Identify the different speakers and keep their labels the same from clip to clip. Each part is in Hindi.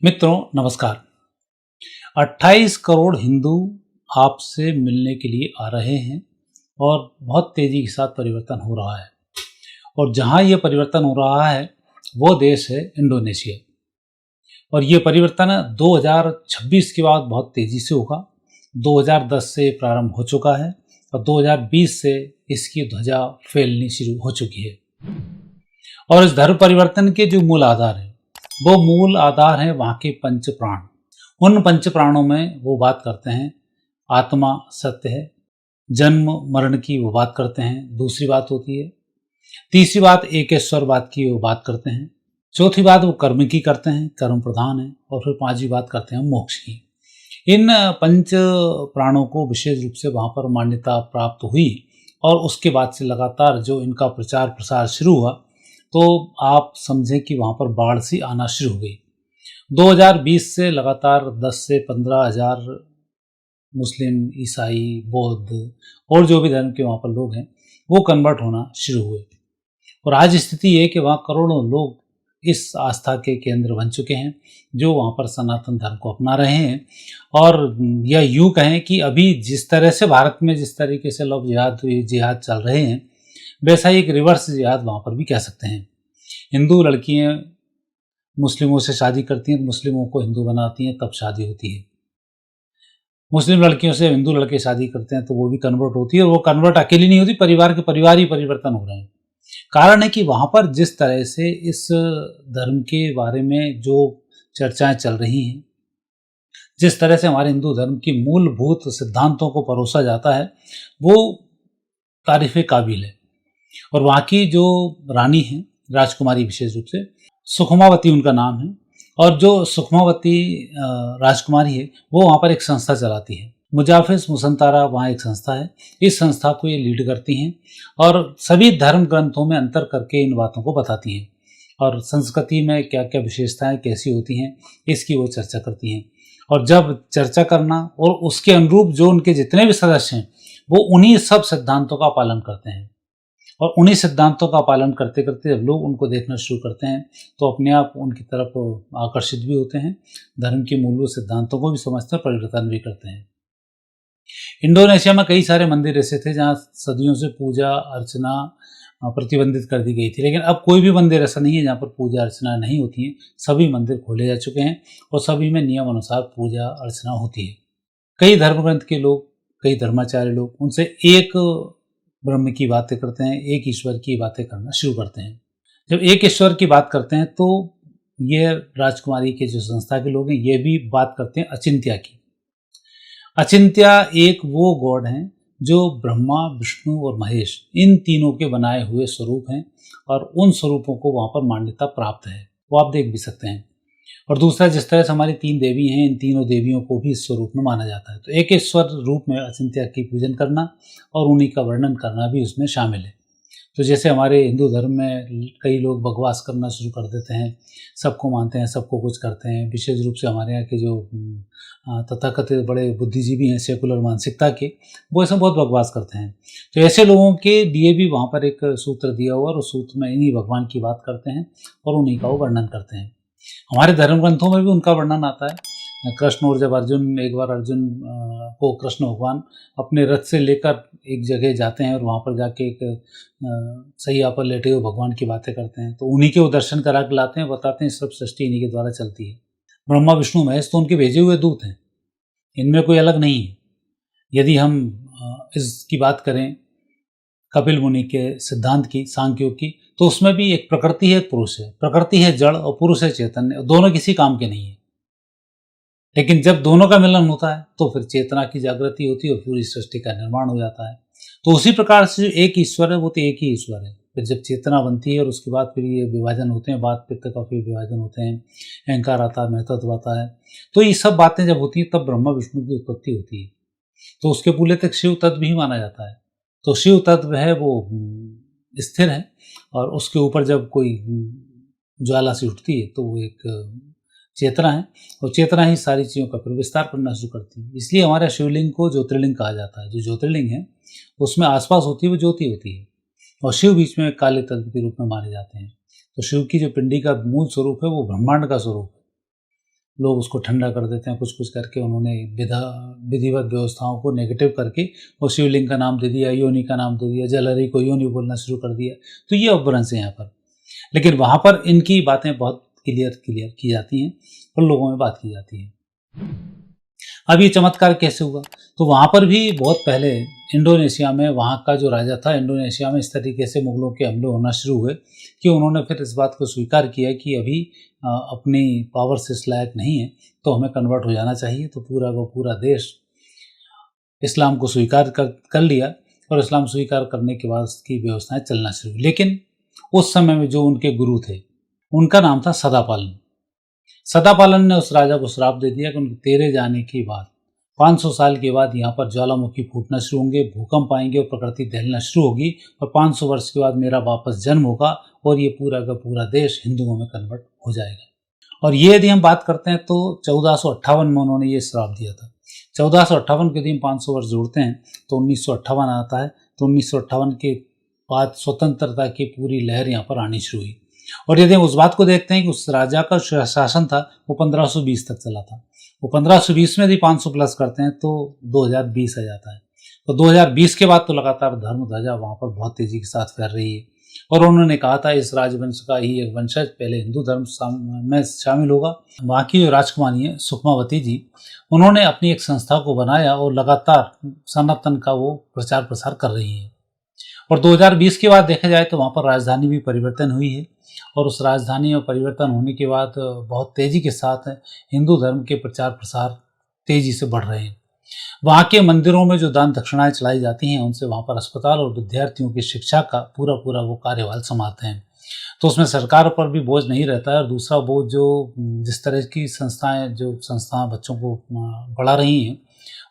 Speaker 1: मित्रों नमस्कार। 28 करोड़ हिंदू आपसे मिलने के लिए आ रहे हैं और बहुत तेजी के साथ परिवर्तन हो रहा है। और जहां ये परिवर्तन हो रहा है वो देश है इंडोनेशिया। और ये परिवर्तन 2026 के बाद बहुत तेजी से होगा। 2010 से प्रारंभ हो चुका है और 2020 से इसकी ध्वजा फैलनी शुरू हो चुकी है। और इस धर्म परिवर्तन के जो मूल आधार हैं वो मूल आधार हैं वहाँ के पंच प्राण। उन पंच प्राणों में वो बात करते हैं आत्मा सत्य है, जन्म मरण की वो बात करते हैं, दूसरी बात होती है। तीसरी बात एकेश्वर बात की वो बात करते हैं। चौथी बात वो कर्म की करते हैं, कर्म प्रधान है। और फिर पांचवी बात करते हैं मोक्ष की। इन पंच प्राणों को विशेष रूप से वहाँ पर मान्यता प्राप्त हुई और उसके बाद से लगातार जो इनका प्रचार प्रसार शुरू हुआ तो आप समझें कि वहाँ पर बाढ़ सी आना शुरू हो गई। 2020 से लगातार 10 से 15 हज़ार मुस्लिम, ईसाई, बौद्ध और जो भी धर्म के वहाँ पर लोग हैं वो कन्वर्ट होना शुरू हुए। और आज स्थिति ये है कि वहाँ करोड़ों लोग इस आस्था के केंद्र बन चुके हैं जो वहाँ पर सनातन धर्म को अपना रहे हैं। और यह यूँ कहें कि अभी जिस तरह से भारत में जिस तरीके से लोग जिहाद चल रहे हैं वैसा ही एक रिवर्स जिहाद वहाँ पर भी कह सकते हैं। हिंदू लड़कियाँ मुस्लिमों से शादी करती हैं तो मुस्लिमों को हिंदू बनाती हैं, तब शादी होती है। मुस्लिम लड़कियों से हिंदू लड़के शादी करते हैं तो वो भी कन्वर्ट होती है। और वो कन्वर्ट अकेली नहीं होती, परिवार के परिवार ही परिवर्तन हो रहे हैं। कारण है कि वहाँ पर जिस तरह से इस धर्म के बारे में जो चर्चाएं चल रही हैं, जिस तरह से हमारे हिंदू धर्म की मूलभूत सिद्धांतों को परोसा जाता है वो तारीफ़ काबिल है। और वहाँ की जो रानी हैं, राजकुमारी विशेष रूप से सुखमावती उनका नाम है। और जो सुखमावती राजकुमारी है वो वहाँ पर एक संस्था चलाती है, मुजाफिस मुसंतारा वहाँ एक संस्था है। इस संस्था को ये लीड करती हैं और सभी धर्म ग्रंथों में अंतर करके इन बातों को बताती हैं और संस्कृति में क्या क्या विशेषताएं कैसी होती हैं इसकी वो चर्चा करती हैं। और जब चर्चा करना और उसके अनुरूप जो उनके जितने भी सदस्य हैं वो उन्हीं सब सिद्धांतों का पालन करते हैं। और उन्हीं सिद्धांतों का पालन करते करते जब लोग उनको देखना शुरू करते हैं तो अपने आप उनकी तरफ आकर्षित भी होते हैं, धर्म के मूलभूत सिद्धांतों को भी समझते हैं, परिवर्तन भी करते हैं। इंडोनेशिया में कई सारे मंदिर ऐसे थे जहाँ सदियों से पूजा अर्चना प्रतिबंधित कर दी गई थी, लेकिन अब कोई भी मंदिर ऐसा नहीं है जहाँ पर पूजा अर्चना नहीं होती है। सभी मंदिर खोले जा चुके हैं और सभी में नियम अनुसार पूजा अर्चना होती है। कई धर्म ग्रंथ के लोग, कई धर्माचार्य लोग उनसे एक ब्रह्म की बातें करते हैं, एक ईश्वर की बातें करना शुरू करते हैं। जब एक ईश्वर की बात करते हैं तो ये राजकुमारी के जो संस्था के लोग हैं ये भी बात करते हैं अचिंत्या की। अचिंत्या एक वो गॉड हैं जो ब्रह्मा, विष्णु और महेश इन तीनों के बनाए हुए स्वरूप हैं और उन स्वरूपों को वहाँ पर मान्यता प्राप्त है, वो आप देख भी सकते हैं। और दूसरा, जिस तरह से हमारी 3 देवी हैं, इन तीनों देवियों को भी इस स्वरूप में माना जाता है। तो एक ईश्वर रूप में अचिंत्या की पूजन करना और उन्हीं का वर्णन करना भी उसमें शामिल है। तो जैसे हमारे हिंदू धर्म में कई लोग बकवास करना शुरू कर देते हैं, सबको मानते हैं, सबको कुछ करते हैं। विशेष रूप से हमारे यहाँ के जो तथाकथित बड़े बुद्धिजीवी हैं सेकुलर मानसिकता के, वो ऐसा बहुत बकवास करते हैं। तो ऐसे लोगों के लिए भी वहाँ पर एक सूत्र दिया हुआ और उस सूत्र में इन्हीं भगवान की बात करते हैं और उन्हीं का वो वर्णन करते हैं। हमारे धर्म ग्रंथों में भी उनका वर्णन आता है। कृष्ण, और जब एक बार अर्जुन को कृष्ण भगवान अपने रथ से लेकर एक जगह जाते हैं और वहाँ पर जाके एक सैया पर लेटे हुए भगवान की बातें करते हैं तो उन्हीं के वो दर्शन करा के लाते हैं, बताते हैं सब सृष्टि इन्हीं के द्वारा चलती है। ब्रह्मा, विष्णु, महेश तो उनके भेजे हुए दूत हैं, इनमें कोई अलग नहीं है। यदि हम इसकी बात करें कपिल मुनि के सिद्धांत की, सांख्योग की, तो उसमें भी एक प्रकृति है, एक पुरुष है। प्रकृति है जड़ और पुरुष है चैतन्य, दोनों किसी काम के नहीं है। लेकिन जब दोनों का मिलन होता है तो फिर चेतना की जागृति होती है और पूरी सृष्टि का निर्माण हो जाता है। तो उसी प्रकार से जो एक ईश्वर है वो तो एक ही ईश्वर है। फिर जब चेतना बनती है और उसके बाद फिर ये विभाजन होते हैं, बात पित्त का फिर विभाजन होते हैं, अहंकार आता है, महत्त्व आता है। तो ये सब बातें जब होती हैं तब ब्रह्मा विष्णु की उत्पत्ति होती है। तो उसके मूल्य तक शिव तत्व भी माना जाता है। तो शिव तत्व है वो स्थिर है और उसके ऊपर जब कोई ज्वाला सी उठती है तो वो एक चेतना है और चेतना ही सारी चीज़ों का फिर विस्तार करना शुरू करती है। इसलिए हमारे शिवलिंग को ज्योतिर्लिंग कहा जाता है। जो ज्योतिर्लिंग है उसमें आसपास होती है वो ज्योति होती है और शिव बीच में काले तत्व के रूप में माने जाते हैं। तो शिव की जो पिंडी का मूल स्वरूप है वो ब्रह्मांड का स्वरूप है। लोग उसको ठंडा कर देते हैं, कुछ कुछ करके उन्होंने विधिवत व्यवस्थाओं को नेगेटिव करके और शिवलिंग का नाम दे दिया, योनि का नाम दे दिया, जलहरी को योनि बोलना शुरू कर दिया। तो ये अपभ्रंश है यहाँ पर। लेकिन वहाँ पर इनकी बातें बहुत क्लियर की जाती हैं और लोगों में बात की जाती है। अब ये चमत्कार कैसे हुआ? तो वहाँ पर भी बहुत पहले इंडोनेशिया में, वहाँ का जो राजा था इंडोनेशिया में, इस तरीके से मुगलों के हमले होना शुरू हुए कि उन्होंने फिर इस बात को स्वीकार किया कि अभी अपनी पावर से इस लायक नहीं है, तो हमें कन्वर्ट हो जाना चाहिए। तो पूरा का पूरा देश इस्लाम को स्वीकार कर लिया और इस्लाम स्वीकार करने के बाद उसकी व्यवस्थाएं चलना शुरू। लेकिन उस समय में जो उनके गुरु थे, उनका नाम था सदापालन। सदापालन ने उस राजा को श्राप दे दिया कि उनके तेरे जाने के बाद 500 साल के बाद यहाँ पर ज्वालामुखी फूटना शुरू होंगे, भूकंप आएंगे और प्रकृति दहलना शुरू होगी, और 500 वर्ष के बाद मेरा वापस जन्म होगा और ये पूरा का पूरा देश हिंदुओं में कन्वर्ट हो जाएगा। और ये यदि हम बात करते हैं तो 1458 में उन्होंने ये श्राप दिया था। 1458 के दिन 500 वर्ष जोड़ते हैं तो 1958 आता है। तो 1958 के बाद स्वतंत्रता की पूरी लहर यहाँ पर आनी शुरू हुई। और यदि हम उस बात को देखते हैं कि उस राजा का शासन था वो 1520 तक चला था, वो 1520 में यदि 500 प्लस करते हैं तो 2020 आ जाता है। तो 2020 के बाद तो लगातार धर्म ध्वजा वहाँ पर बहुत तेजी के साथ फैल रही है। और उन्होंने कहा था इस राजवंश का ही एक वंशज पहले हिंदू धर्म में शामिल होगा। वहाँ की जो राजकुमारी है सुखमावती जी, उन्होंने अपनी एक संस्था को बनाया और लगातार सनातन का वो प्रचार प्रसार कर रही है। और 2020 के बाद देखा जाए तो वहाँ पर राजधानी भी परिवर्तन हुई है, और उस राजधानी में परिवर्तन होने के बाद बहुत तेज़ी के साथ हिंदू धर्म के प्रचार प्रसार तेज़ी से बढ़ रहे हैं। वहाँ के मंदिरों में जो दान दक्षिणाएं चलाई जाती हैं, उनसे वहाँ पर अस्पताल और विद्यार्थियों की शिक्षा का पूरा वो कार्यभार संभालते हैं। तो उसमें सरकार पर भी बोझ नहीं रहता है। और दूसरा बोझ जो जिस तरह की संस्थाएं बच्चों को पढ़ा रही हैं,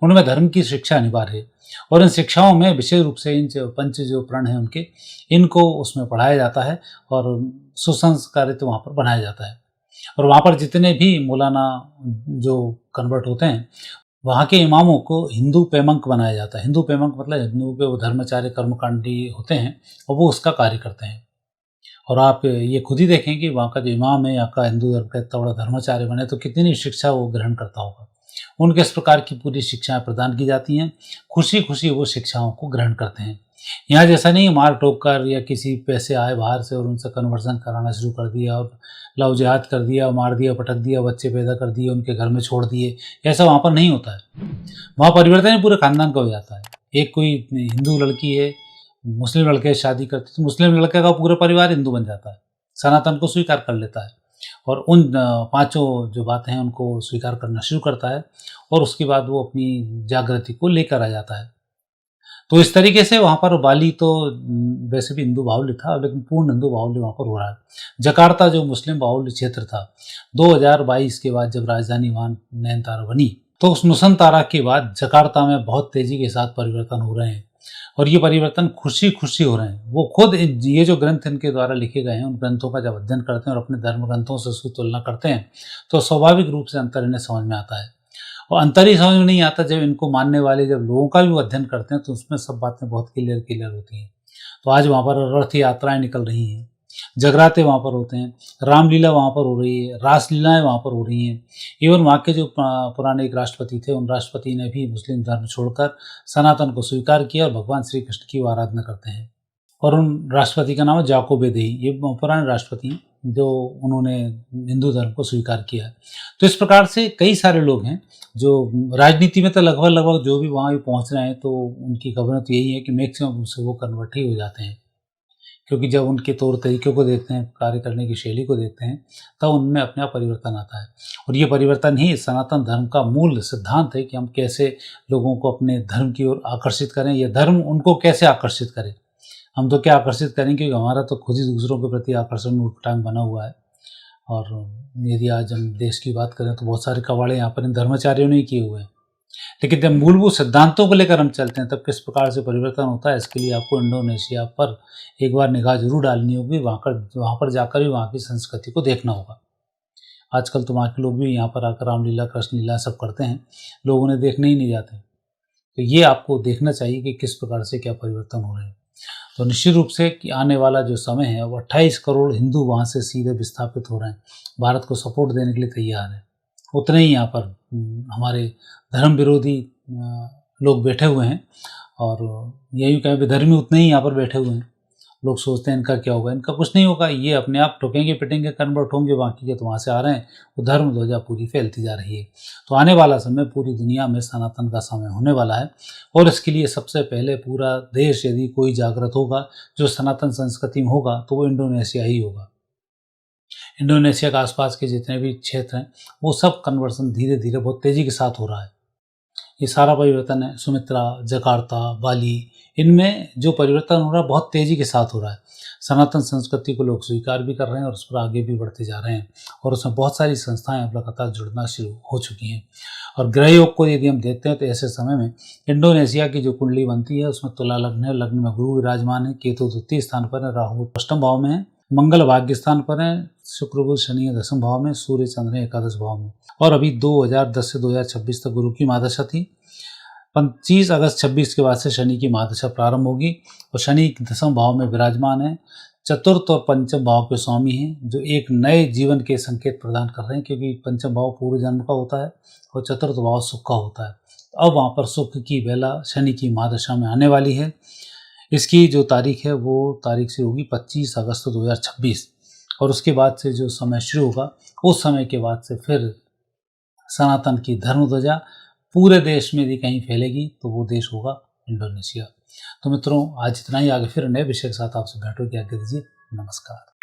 Speaker 1: उनमें धर्म की शिक्षा अनिवार्य है। और इन शिक्षाओं में विशेष रूप से इन पंच जो प्रण हैं उनके, इनको उसमें पढ़ाया जाता है और सुसंस्कारित वहाँ पर बनाया जाता है। और वहाँ पर जितने भी मौलाना जो कन्वर्ट होते हैं, वहाँ के इमामों को हिंदू पेमंक बनाया जाता है। हिंदू पेमंक मतलब हिंदुओं के वो धर्मचार्य कर्मकांडी होते हैं और वो उसका कार्य करते हैं। और आप ये खुद ही देखें कि वहाँ का जो इमाम है, यहाँ का हिंदू धर्म का इतना बड़ा धर्माचार्य बने तो कितनी शिक्षा वो ग्रहण करता होगा। उनके इस प्रकार की पूरी शिक्षाएं प्रदान की जाती हैं, खुशी खुशी वो शिक्षाओं को ग्रहण करते हैं। यहाँ जैसा नहीं मार टोक कर या किसी पैसे आए बाहर से और उनसे कन्वर्सन कराना शुरू कर दिया और लव जिहाद कर दिया, मार दिया, पटक दिया, बच्चे पैदा कर दिए, उनके घर में छोड़ दिए, ऐसा वहाँ पर नहीं होता है। वहाँ परिवर्तन पूरे खानदान का हो जाता है। एक कोई हिंदू लड़की है, मुस्लिम लड़के शादी करती तो मुस्लिम लड़के का पूरा परिवार हिंदू बन जाता है, सनातन को स्वीकार कर लेता है और उन पांचों जो बातें हैं उनको स्वीकार करना शुरू करता है और उसके बाद वो अपनी जागृति को लेकर आ जाता है। तो इस तरीके से वहाँ पर बाली तो वैसे भी हिंदू बाहुल्य था, लेकिन पूर्ण हिंदू बाहुल्य वहाँ पर हो रहा है। जकार्ता जो मुस्लिम बाहुल्य क्षेत्र था, 2022 के बाद जब राजधानी वहाँ नैनतारा बनी, तो उस नुसंतारा के बाद जकार्ता में बहुत तेजी के साथ परिवर्तन हो रहे हैं और ये परिवर्तन खुशी खुशी हो रहे हैं। वो खुद ये जो ग्रंथ इनके द्वारा लिखे गए हैं, उन ग्रंथों का जब अध्ययन करते हैं और अपने धर्म ग्रंथों से उसकी तुलना करते हैं तो स्वाभाविक रूप से अंतर इन्हें समझ में आता है। और अंतर ही समझ में नहीं आता जब इनको मानने वाले जब लोगों का भी वो अध्ययन करते हैं तो उसमें सब बातें बहुत क्लियर होती हैं। तो आज वहाँ पर रथ यात्राएं निकल रही हैं, जगराते वहाँ पर होते हैं, रामलीला वहाँ पर हो रही है, रासलीलाएं वहाँ पर हो रही हैं। इवन वहाँ के जो पुराने एक राष्ट्रपति थे, उन राष्ट्रपति ने भी मुस्लिम धर्म छोड़कर सनातन को स्वीकार किया और भगवान श्री कृष्ण की आराधना करते हैं। और उन राष्ट्रपति का नाम है जाकोबे देही। ये पुराने राष्ट्रपति हैं जो उन्होंने हिंदू धर्म को स्वीकार किया है। तो इस प्रकार से कई सारे लोग हैं जो राजनीति में तो लगभग जो भी वहाँ भी पहुँच रहे हैं, तो उनकी खबरें तो यही है कि मैक्सिमम से वो कन्वर्ट ही हो जाते हैं, क्योंकि जब उनके तौर तरीक़ों को देखते हैं, कार्य करने की शैली को देखते हैं, तब उनमें अपने आप परिवर्तन आता है। और ये परिवर्तन ही सनातन धर्म का मूल सिद्धांत है कि हम कैसे लोगों को अपने धर्म की ओर आकर्षित करें, या धर्म उनको कैसे आकर्षित करे। हम तो क्या आकर्षित करें, क्योंकि हमारा तो खुद ही दूसरों के प्रति आकर्षण उठटांग बना हुआ है। और यदि आज हम देश की बात करें तो बहुत सारे कवाड़े यहाँ पर इन धर्माचार्यों ने किए हुए हैं। लेकिन जब मूलभूत सिद्धांतों को लेकर हम चलते हैं तब किस प्रकार से परिवर्तन होता है, इसके लिए आपको इंडोनेशिया पर एक बार निगाह जरूर डालनी होगी। वहाँ पर जाकर भी वहाँ की संस्कृति को देखना होगा। आजकल तो वहाँ के लोग भी यहाँ पर आकर रामलीला, कृष्ण लीला सब करते हैं, लोग उन्हें देखने ही नहीं जाते। तो ये आपको देखना चाहिए कि किस प्रकार से क्या परिवर्तन हो रहे हैं। तो निश्चित रूप से कि आने वाला जो समय है वो 28 करोड़ हिंदू वहाँ से सीधे विस्थापित हो रहे हैं, भारत को सपोर्ट देने के लिए तैयार है। उतने ही यहाँ पर हमारे धर्म विरोधी लोग बैठे हुए हैं, और यही कहें विधर्मी उतने ही यहाँ पर बैठे हुए हैं। लोग सोचते हैं इनका क्या होगा, इनका कुछ नहीं होगा, ये अपने आप ठोकेंगे पिटेंगे, कन्वर्ट होंगे, बाकी के तो वहाँ से आ रहे हैं। वो धर्म ध्वजा पूरी फैलती जा रही है। तो आने वाला समय पूरी दुनिया में सनातन का समय होने वाला है, और इसके लिए सबसे पहले पूरा देश यदि कोई जागृत होगा जो सनातन संस्कृति में होगा, तो वो इंडोनेशिया ही होगा। इंडोनेशिया के आसपास के जितने भी क्षेत्र हैं वो सब कन्वर्सन धीरे धीरे बहुत तेज़ी के साथ हो रहा है। ये सारा परिवर्तन है, सुमित्रा, जकार्ता, बाली, इनमें जो परिवर्तन हो रहा है बहुत तेज़ी के साथ हो रहा है। सनातन संस्कृति को लोग स्वीकार भी कर रहे हैं और उस पर आगे भी बढ़ते जा रहे हैं, और उसमें बहुत सारी संस्थाएं अब लगातार जुड़ना शुरू हो चुकी हैं। और ग्रह योग को यदि हम देखते हैं तो ऐसे समय में इंडोनेशिया की जो कुंडली बनती है उसमें तुला लग्न है, लग्न में गुरु विराजमान है, केतु द्वितीय स्थान पर है, राहु अष्टम भाव में है, मंगल भाग्य स्थान पर है, शुक्र बुध शनि है दसम भाव में, सूर्य चंद्र है एकादश भाव में। और अभी 2010 से 2026 तक गुरु की महादशा थी। 25 अगस्त 26 के बाद से शनि की महादशा प्रारंभ होगी, और शनि दसम भाव में विराजमान है, चतुर्थ और पंचम भाव के स्वामी हैं, जो एक नए जीवन के संकेत प्रदान कर रहे हैं, क्योंकि पंचम भाव पूर्व जन्म का होता है और चतुर्थ भाव सुख का होता है। अब वहाँ पर सुख की बेला शनि की महादशा में आने वाली है। इसकी जो तारीख है वो तारीख से होगी 25 अगस्त 2026, और उसके बाद से जो समय शुरू होगा उस समय के बाद से फिर सनातन की धर्म ध्वजा पूरे देश में यदि कहीं फैलेगी तो वो देश होगा इंडोनेशिया। तो मित्रों, आज इतना ही। आगे फिर नए विषय के साथ आपसे भेंटो की आज्ञा दीजिए। नमस्कार।